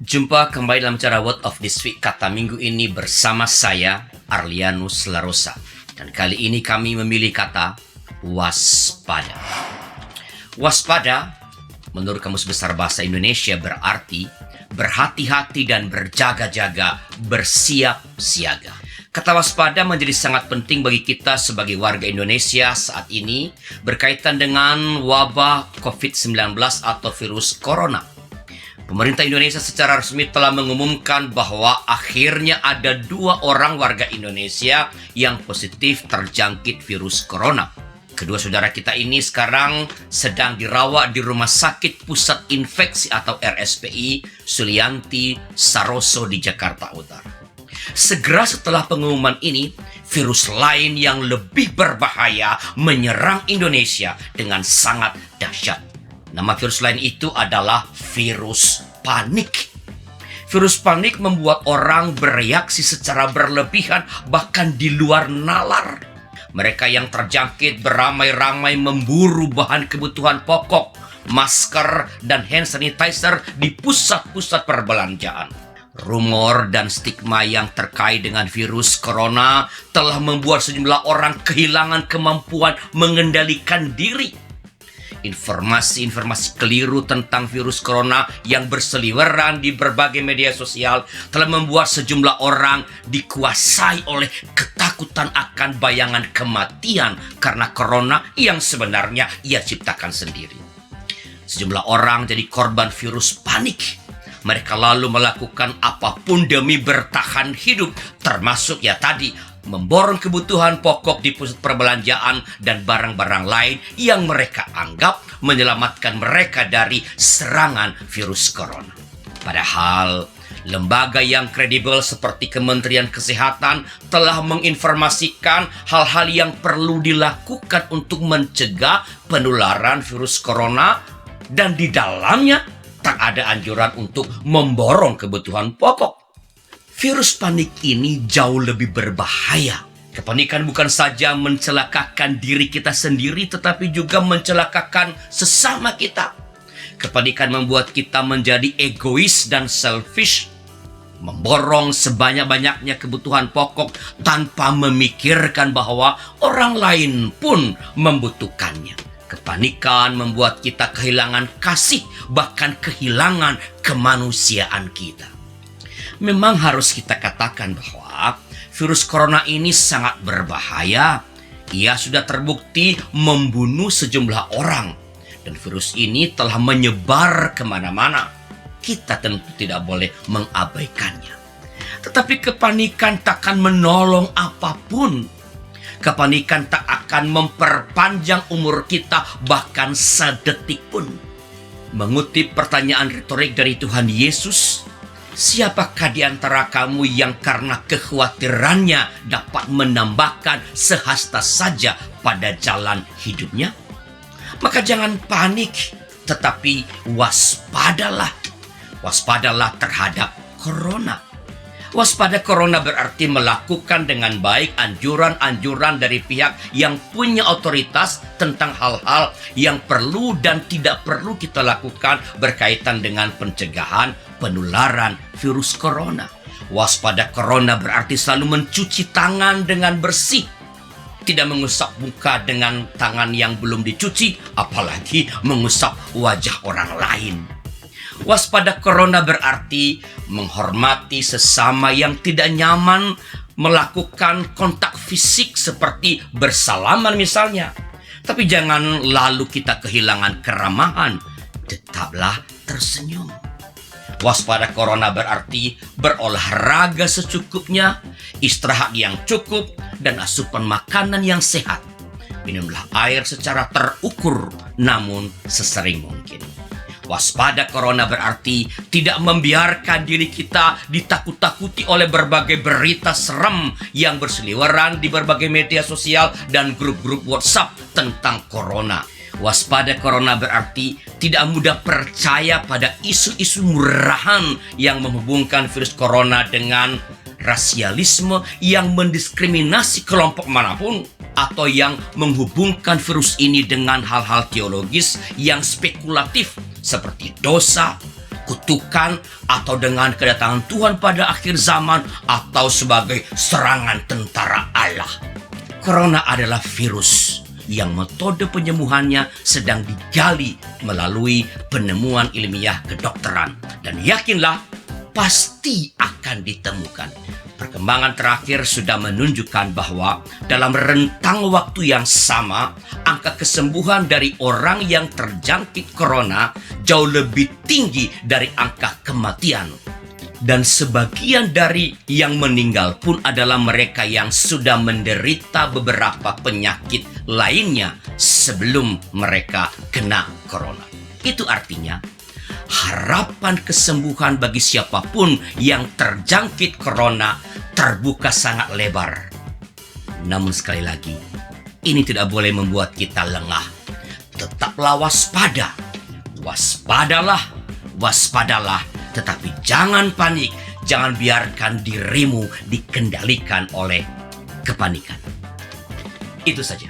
Jumpa kembali dalam acara Word of This Week kata minggu ini bersama saya, Arlianus Larosa. Dan kali ini kami memilih kata waspada. Waspada, menurut Kamus Besar Bahasa Indonesia berarti berhati-hati dan berjaga-jaga, bersiap siaga. Kata waspada menjadi sangat penting bagi kita sebagai warga Indonesia saat ini berkaitan dengan wabah COVID-19 atau virus corona. Pemerintah Indonesia secara resmi telah mengumumkan bahwa akhirnya ada 2 orang warga Indonesia yang positif terjangkit virus corona. Kedua saudara kita ini sekarang sedang dirawat di Rumah Sakit Pusat Infeksi atau RSPI Sulianti Saroso di Jakarta Utara. Segera setelah pengumuman ini, virus lain yang lebih berbahaya menyerang Indonesia dengan sangat dahsyat. Nama virus lain itu adalah virus panik. Virus panik membuat orang bereaksi secara berlebihan, bahkan di luar nalar. Mereka yang terjangkit beramai-ramai memburu bahan kebutuhan pokok, masker, dan hand sanitizer di pusat-pusat perbelanjaan. Rumor dan stigma yang terkait dengan virus corona telah membuat sejumlah orang kehilangan kemampuan mengendalikan diri. Informasi-informasi keliru tentang virus corona yang berseliweran di berbagai media sosial telah membuat sejumlah orang dikuasai oleh ketakutan akan bayangan kematian karena corona yang sebenarnya ia ciptakan sendiri. Sejumlah orang jadi korban virus panik. Mereka lalu melakukan apapun demi bertahan hidup, termasuk memborong kebutuhan pokok di pusat perbelanjaan dan barang-barang lain yang mereka anggap menyelamatkan mereka dari serangan virus corona. Padahal, lembaga yang kredibel seperti Kementerian Kesehatan telah menginformasikan hal-hal yang perlu dilakukan untuk mencegah penularan virus corona, dan di dalamnya tak ada anjuran untuk memborong kebutuhan pokok. Virus panik ini jauh lebih berbahaya. Kepanikan bukan saja mencelakakan diri kita sendiri, tetapi juga mencelakakan sesama kita. Kepanikan membuat kita menjadi egois dan selfish, memborong sebanyak-banyaknya kebutuhan pokok tanpa memikirkan bahwa orang lain pun membutuhkannya. Kepanikan membuat kita kehilangan kasih, bahkan kehilangan kemanusiaan kita. Memang harus kita katakan bahwa virus corona ini sangat berbahaya. Ia sudah terbukti membunuh sejumlah orang. Dan virus ini telah menyebar kemana-mana. Kita tentu tidak boleh mengabaikannya. Tetapi kepanikan takkan menolong apapun. Kepanikan tak akan memperpanjang umur kita bahkan sedetik pun. Mengutip pertanyaan retorik dari Tuhan Yesus, siapakah di antara kamu yang karena kekhawatirannya dapat menambahkan sehasta saja pada jalan hidupnya? Maka jangan panik, tetapi waspadalah. Waspadalah terhadap corona. Waspada corona berarti melakukan dengan baik anjuran-anjuran dari pihak yang punya otoritas tentang hal-hal yang perlu dan tidak perlu kita lakukan berkaitan dengan pencegahan penularan virus corona. Waspada corona berarti selalu mencuci tangan dengan bersih. Tidak mengusap muka dengan tangan yang belum dicuci, apalagi mengusap wajah orang lain. Waspada corona berarti menghormati sesama yang tidak nyaman melakukan kontak fisik seperti bersalaman misalnya. Tapi jangan lalu kita kehilangan keramahan. Tetaplah tersenyum. Waspada corona berarti berolahraga secukupnya, istirahat yang cukup, dan asupan makanan yang sehat. Minumlah air secara terukur, namun sesering mungkin. Waspada corona berarti tidak membiarkan diri kita ditakut-takuti oleh berbagai berita serem yang berseliweran di berbagai media sosial dan grup-grup WhatsApp tentang corona. Waspada corona berarti tidak mudah percaya pada isu-isu murahan yang menghubungkan virus corona dengan rasialisme yang mendiskriminasi kelompok manapun, atau yang menghubungkan virus ini dengan hal-hal teologis yang spekulatif seperti dosa, kutukan atau dengan kedatangan Tuhan pada akhir zaman atau sebagai serangan tentara Allah. Corona adalah virus yang metode penyembuhannya sedang digali melalui penemuan ilmiah kedokteran. Dan yakinlah, pasti akan ditemukan. Perkembangan terakhir sudah menunjukkan bahwa dalam rentang waktu yang sama, angka kesembuhan dari orang yang terjangkit corona jauh lebih tinggi dari angka kematian. Dan sebagian dari yang meninggal pun adalah mereka yang sudah menderita beberapa penyakit lainnya sebelum mereka kena corona. Itu artinya harapan kesembuhan bagi siapapun yang terjangkit corona terbuka sangat lebar. Namun sekali lagi, ini tidak boleh membuat kita lengah. Tetaplah waspada. Waspadalah, waspadalah, tetapi jangan panik. Jangan biarkan dirimu dikendalikan oleh kepanikan. Itu saja.